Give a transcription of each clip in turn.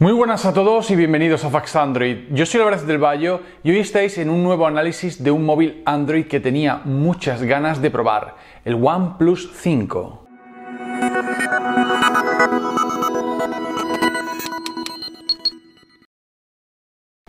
Muy buenas a todos y bienvenidos a Fax Android. Yo soy Álvarez del Valle y hoy estáis en un nuevo análisis de un móvil Android que tenía muchas ganas de probar, el OnePlus 5.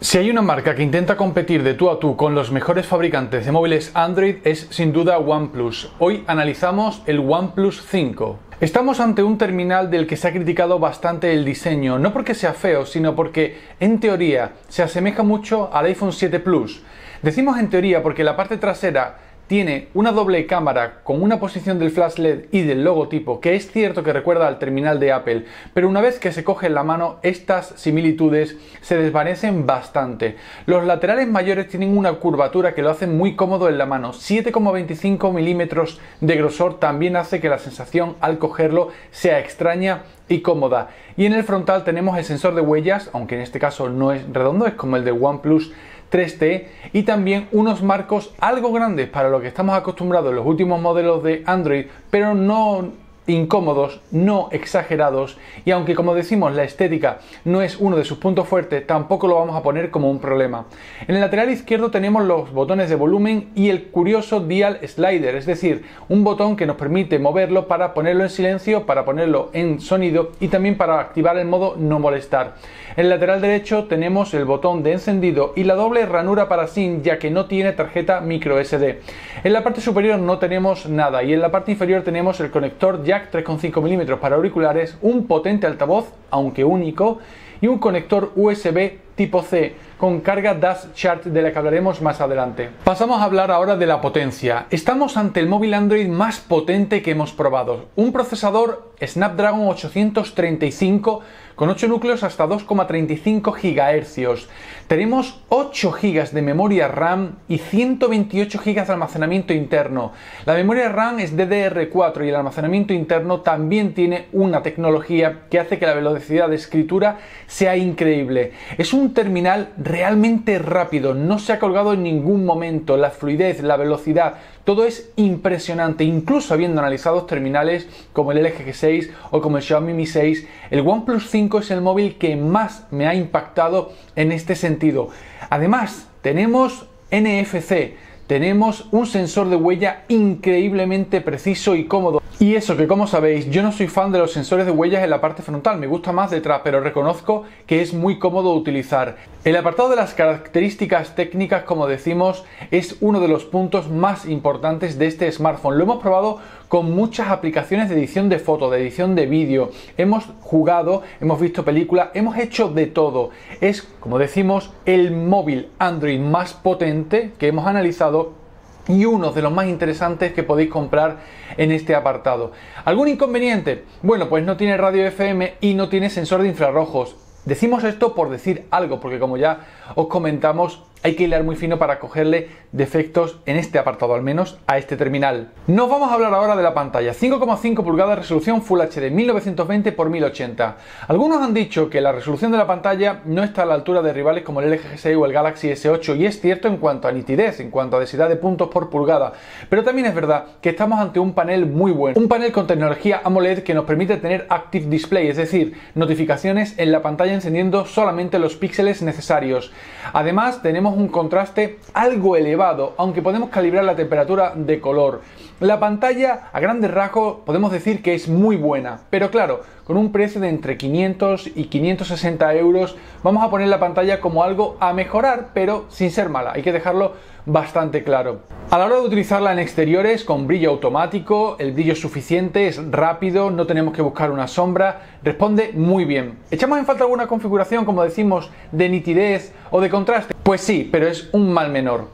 Si hay una marca que intenta competir de tú a tú con los mejores fabricantes de móviles Android es sin duda OnePlus. Hoy analizamos el OnePlus 5. Estamos ante un terminal del que se ha criticado bastante el diseño, no porque sea feo, sino porque en teoría se asemeja mucho al iPhone 7 Plus. Decimos en teoría porque la parte trasera tiene una doble cámara con una posición del flash LED y del logotipo que es cierto que recuerda al terminal de Apple, pero una vez que se coge en la mano estas similitudes se desvanecen bastante. Los laterales mayores tienen una curvatura que lo hacen muy cómodo en la mano. 7,25 milímetros de grosor también hace que la sensación al cogerlo sea extraña y cómoda. Y en el frontal tenemos el sensor de huellas, aunque en este caso no es redondo, es como el de OnePlus 3T, y también unos marcos algo grandes para lo que estamos acostumbrados en los últimos modelos de Android, pero no incómodos, no exagerados, y aunque como decimos la estética no es uno de sus puntos fuertes, tampoco lo vamos a poner como un problema. En el lateral izquierdo tenemos los botones de volumen y el curioso dial slider, es decir, un botón que nos permite moverlo para ponerlo en silencio, para ponerlo en sonido y también para activar el modo no molestar. En el lateral derecho tenemos el botón de encendido y la doble ranura para SIM, ya que no tiene tarjeta micro SD. En la parte superior no tenemos nada y en la parte inferior tenemos el conector jack 3,5 mm para auriculares, un potente altavoz, aunque único, y un conector USB tipo C con carga Dash Charge de la que hablaremos más adelante. Pasamos a hablar ahora de la potencia. Estamos ante el móvil Android más potente que hemos probado. Un procesador Snapdragon 835 con 8 núcleos hasta 2,35 GHz. Tenemos 8 GB de memoria RAM y 128 GB de almacenamiento interno. La memoria RAM es DDR4 y el almacenamiento interno también tiene una tecnología que hace que la velocidad de escritura sea increíble. Es un terminal realmente rápido, no se ha colgado en ningún momento. La fluidez, la velocidad, todo es impresionante. Incluso habiendo analizado terminales como el LG G6 o como el Xiaomi Mi 6, el OnePlus 5 es el móvil que más me ha impactado en este sentido. Además, tenemos NFC, tenemos un sensor de huella increíblemente preciso y cómodo. Y eso que, como sabéis, yo no soy fan de los sensores de huellas en la parte frontal, me gusta más detrás, pero reconozco que es muy cómodo utilizar. El apartado de las características técnicas, como decimos, es uno de los puntos más importantes de este smartphone. Lo hemos probado con muchas aplicaciones de edición de foto, de edición de vídeo. Hemos jugado, hemos visto películas, hemos hecho de todo. Es, como decimos, el móvil Android más potente que hemos analizado y uno de los más interesantes que podéis comprar en este apartado. ¿Algún inconveniente? Bueno, pues no tiene radio FM y no tiene sensor de infrarrojos. Decimos esto por decir algo, porque como ya os comentamos, hay que hilar muy fino para cogerle defectos en este apartado, al menos a este terminal. Nos vamos a hablar ahora de la pantalla. 5,5 pulgadas, resolución Full HD 1920 x 1080. Algunos han dicho que la resolución de la pantalla no está a la altura de rivales como el LG G6 o el Galaxy S8, y es cierto en cuanto a nitidez, en cuanto a densidad de puntos por pulgada, pero también es verdad que estamos ante un panel muy bueno, un panel con tecnología AMOLED que nos permite tener Active Display, es decir, notificaciones en la pantalla encendiendo solamente los píxeles necesarios. Además tenemos un contraste algo elevado, aunque podemos calibrar la temperatura de color. La pantalla, a grandes rasgos, podemos decir que es muy buena, pero claro, con un precio de entre 500 y 560 euros, vamos a poner la pantalla como algo a mejorar, pero sin ser mala, hay que dejarlo bastante claro. A la hora de utilizarla en exteriores, con brillo automático, el brillo es suficiente, es rápido, no tenemos que buscar una sombra, responde muy bien. ¿Echamos en falta alguna configuración, como decimos, de nitidez o de contraste? Pues sí, pero es un mal menor.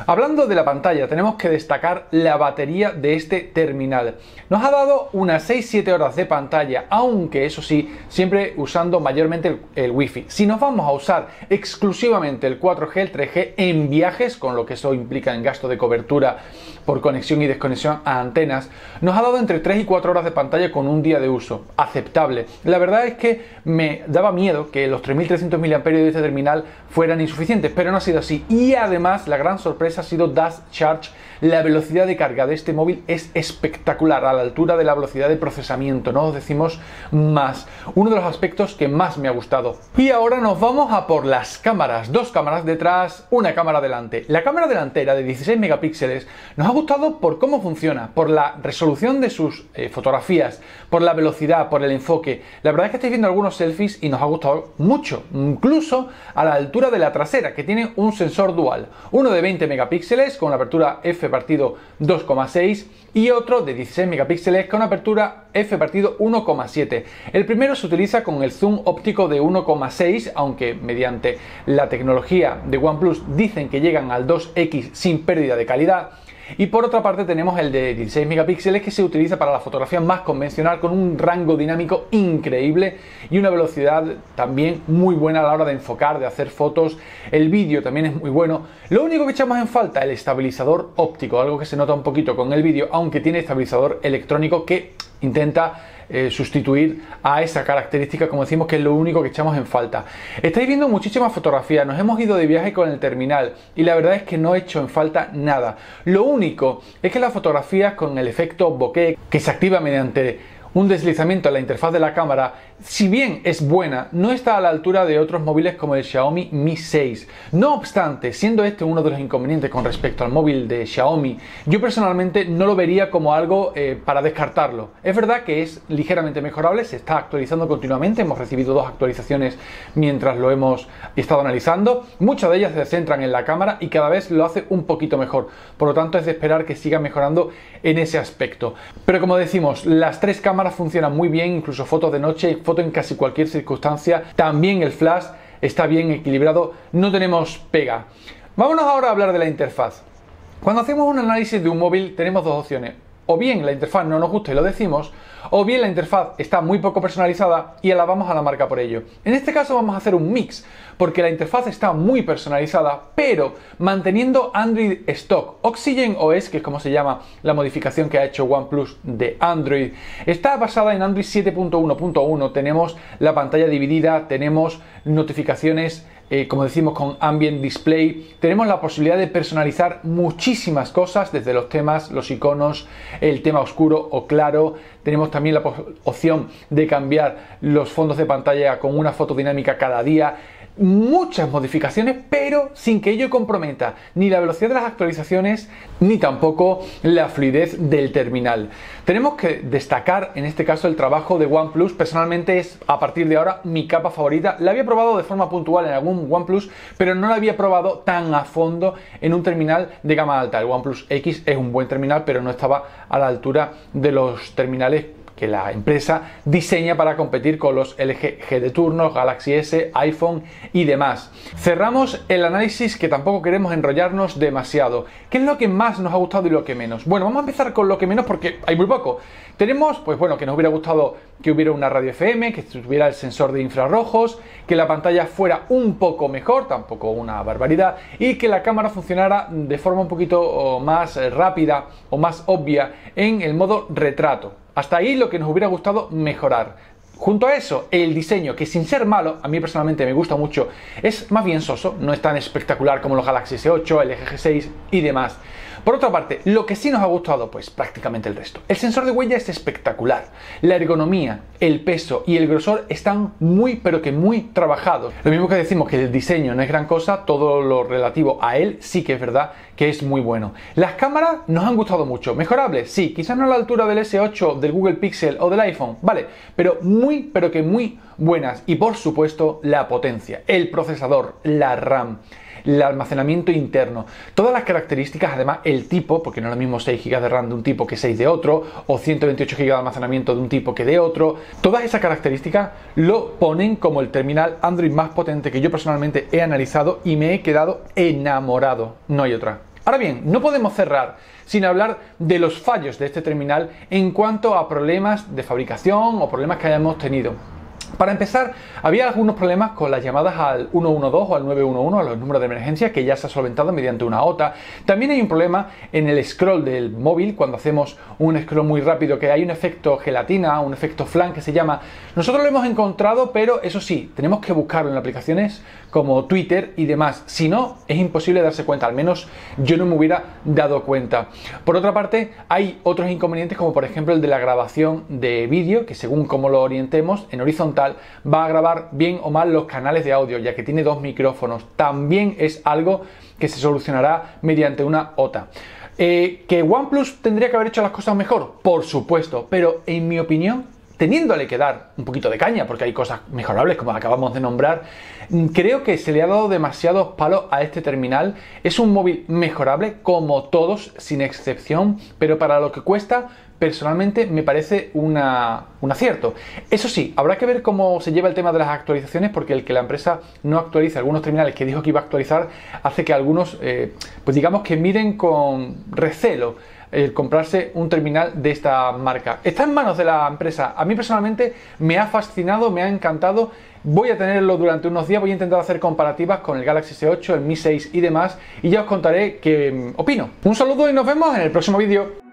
Hablando de la pantalla, tenemos que destacar la batería de este terminal. Nos ha dado unas 6-7 horas de pantalla, aunque eso sí, siempre usando mayormente el Wi-Fi. Si nos vamos a usar exclusivamente el 4G, el 3G en viajes, con lo que eso implica en gasto de cobertura por conexión y desconexión a antenas, nos ha dado entre 3 y 4 horas de pantalla con un día de uso. Aceptable. La verdad es que me daba miedo que los 3300 mAh de este terminal fueran insuficientes, pero no ha sido así. Y además, la gran sorpresa sorpresa ha sido Dash Charge. La velocidad de carga de este móvil es espectacular, a la altura de la velocidad de procesamiento, no os decimos más. Uno de los aspectos que más me ha gustado. Y ahora nos vamos a por las cámaras. Dos cámaras detrás, una cámara delante. La cámara delantera de 16 megapíxeles nos ha gustado por cómo funciona, por la resolución de sus fotografías, por la velocidad, por el enfoque. La verdad es que estáis viendo algunos selfies y nos ha gustado mucho, incluso a la altura de la trasera, que tiene un sensor dual. Uno de 20 megapíxeles con la apertura f/2,6 y otro de 16 megapíxeles con apertura f/1,7. El primero se utiliza con el zoom óptico de 1,6, aunque mediante la tecnología de OnePlus dicen que llegan al 2x sin pérdida de calidad. Y por otra parte tenemos el de 16 megapíxeles que se utiliza para la fotografía más convencional, con un rango dinámico increíble y una velocidad también muy buena a la hora de enfocar, de hacer fotos. El vídeo también es muy bueno. Lo único que echamos en falta es el estabilizador óptico, algo que se nota un poquito con el vídeo, aunque tiene estabilizador electrónico que intenta sustituir a esa característica, como decimos, que es lo único que echamos en falta. Estáis viendo muchísimas fotografías, nos hemos ido de viaje con el terminal y la verdad es que no he hecho en falta nada. Lo único es que las fotografías con el efecto bokeh, que se activa mediante un deslizamiento en la interfaz de la cámara, si bien es buena, no está a la altura de otros móviles como el Xiaomi Mi 6. No obstante, siendo este uno de los inconvenientes con respecto al móvil de Xiaomi, yo personalmente no lo vería como algo para descartarlo. Es verdad que es ligeramente mejorable, se está actualizando continuamente, hemos recibido 2 actualizaciones mientras lo hemos estado analizando. Muchas de ellas se centran en la cámara y cada vez lo hace un poquito mejor. Por lo tanto, es de esperar que siga mejorando en ese aspecto. Pero como decimos, las 3 cámaras funcionan muy bien, incluso fotos de noche, foto en casi cualquier circunstancia. También el flash está bien equilibrado, no tenemos pega. Vámonos ahora a hablar de la interfaz. Cuando hacemos un análisis de un móvil tenemos 2 opciones: o bien la interfaz no nos gusta y lo decimos, o bien la interfaz está muy poco personalizada y alabamos a la marca por ello. En este caso vamos a hacer un mix, porque la interfaz está muy personalizada, pero manteniendo Android Stock. Oxygen OS, que es como se llama la modificación que ha hecho OnePlus de Android, está basada en Android 7.1.1. Tenemos la pantalla dividida, tenemos notificaciones como decimos con Ambient Display, tenemos la posibilidad de personalizar muchísimas cosas, desde los temas, los iconos, el tema oscuro o claro. Tenemos también la opción de cambiar los fondos de pantalla con una foto dinámica cada día. Muchas modificaciones, pero sin que ello comprometa ni la velocidad de las actualizaciones ni tampoco la fluidez del terminal. Tenemos que destacar en este caso el trabajo de OnePlus. Personalmente es a partir de ahora mi capa favorita. La había probado de forma puntual en algún OnePlus, pero no la había probado tan a fondo en un terminal de gama alta. El OnePlus X es un buen terminal, pero no estaba a la altura de los terminales que la empresa diseña para competir con los LG G de turno, Galaxy S, iPhone y demás. Cerramos el análisis, que tampoco queremos enrollarnos demasiado. ¿Qué es lo que más nos ha gustado y lo que menos? Bueno, vamos a empezar con lo que menos porque hay muy poco. Tenemos, pues bueno, que nos hubiera gustado que hubiera una radio FM, que tuviera el sensor de infrarrojos, que la pantalla fuera un poco mejor, tampoco una barbaridad, y que la cámara funcionara de forma un poquito más rápida o más obvia en el modo retrato. Hasta ahí lo que nos hubiera gustado mejorar. Junto a eso, el diseño, que sin ser malo, a mí personalmente me gusta mucho, es más bien soso, no es tan espectacular como los Galaxy S8, el LG G6 y demás. Por otra parte, lo que sí nos ha gustado, pues prácticamente el resto. El sensor de huella es espectacular. La ergonomía, el peso y el grosor están muy, pero que muy trabajados. Lo mismo que decimos que el diseño no es gran cosa, todo lo relativo a él sí que es verdad que es muy bueno. Las cámaras nos han gustado mucho. ¿Mejorables? Sí, quizás no a la altura del S8, del Google Pixel o del iPhone, vale, pero que muy buenas. Y por supuesto, la potencia, el procesador, la RAM, el almacenamiento interno, todas las características, además el tipo, porque no es lo mismo 6 GB de RAM de un tipo que 6 de otro, o 128 GB de almacenamiento de un tipo que de otro. Todas esas características lo ponen como el terminal Android más potente que yo personalmente he analizado y me he quedado enamorado. No hay otra. Ahora bien, no podemos cerrar sin hablar de los fallos de este terminal en cuanto a problemas de fabricación o problemas que hayamos tenido. Para empezar, había algunos problemas con las llamadas al 112 o al 911, a los números de emergencia, que ya se ha solventado mediante una OTA. También hay un problema en el scroll del móvil, cuando hacemos un scroll muy rápido, que hay un efecto gelatina, un efecto flan que se llama. Nosotros lo hemos encontrado, pero eso sí, tenemos que buscarlo en aplicaciones como Twitter y demás. Si no, es imposible darse cuenta, al menos yo no me hubiera dado cuenta. Por otra parte, hay otros inconvenientes, como por ejemplo el de la grabación de vídeo, que según cómo lo orientemos, en horizontal va a grabar bien o mal los canales de audio, ya que tiene dos micrófonos. También es algo que se solucionará mediante una OTA. ¿Que OnePlus tendría que haber hecho las cosas mejor? Por supuesto, pero en mi opinión, teniéndole que dar un poquito de caña, porque hay cosas mejorables como acabamos de nombrar, creo que se le ha dado demasiados palos a este terminal. Es un móvil mejorable como todos, sin excepción, pero para lo que cuesta, personalmente me parece un acierto. Eso sí, habrá que ver cómo se lleva el tema de las actualizaciones, porque el que la empresa no actualice algunos terminales que dijo que iba a actualizar hace que algunos, pues digamos que miren con recelo el comprarse un terminal de esta marca. Está en manos de la empresa. A mí personalmente me ha fascinado, me ha encantado. Voy a tenerlo durante unos días, voy a intentar hacer comparativas con el Galaxy S8, el Mi 6 y demás, y ya os contaré qué opino. Un saludo y nos vemos en el próximo vídeo.